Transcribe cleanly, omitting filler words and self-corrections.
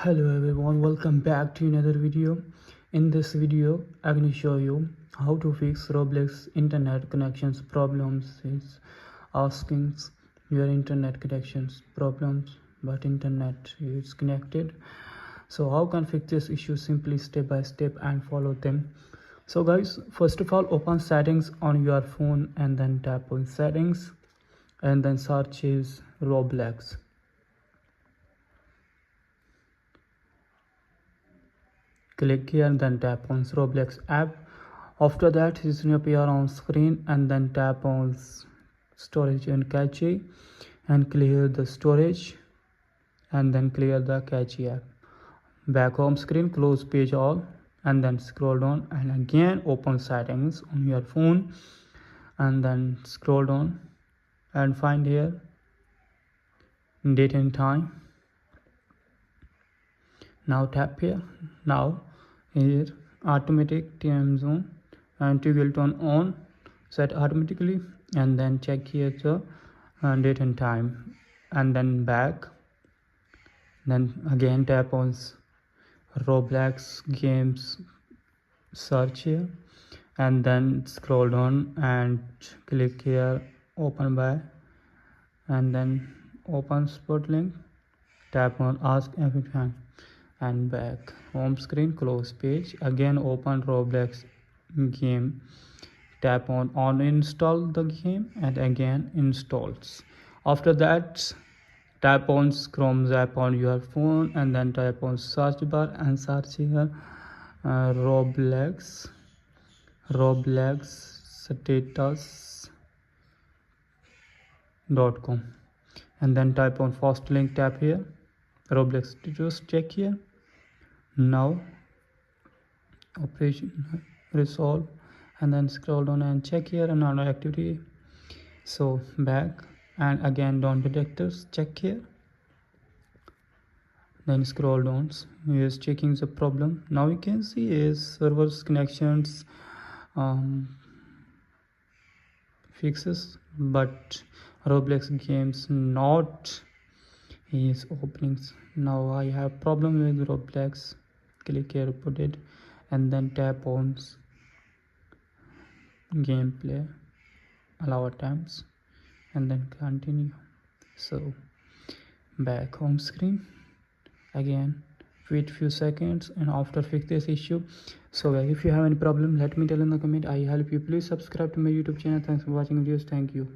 Hello everyone, welcome back to another video. In this video I'm going to show you how to fix Roblox internet connections problems. It's asking your internet connections problems but internet is connected. So how can fix this issue? Simply step by step and follow them. So guys, first of all, open settings on your phone and then tap on settings and then search is Roblox. Click here and then tap on Roblox app. After that it will appear on screen and then tap on storage and cache and clear the storage and then clear the cache app. Back home screen, close page all and then scroll down and again open settings on your phone and then scroll down and find here date and time. Now tap here. Now here automatic time zone and toggle turn on, set automatically and then check here the date and time and then back. Then again tap on Roblox games, search here and then scroll down and click here open by and then open spot link, tap on ask everything and back home screen, close page, again open Roblox game, tap on uninstall the game and again installs. After that tap on Chrome app on your phone and then type on search bar and search here Roblox status.com and then type on first link, tap here Roblox status, check here. Now operation resolve and then scroll down and check here another activity. So back and again down detectors, check here, then scroll down. Is checking the problem. Now you can see is servers connections fixes but Roblox games not is openings. Now I have problem with Roblox. Click here, put it and then tap on gameplay, allow attempts and then continue. So back home screen, again wait few seconds and after fix this issue. So if you have any problem, let me tell in the comment. I help you. Please subscribe to my YouTube channel. Thanks for watching videos. Thank you.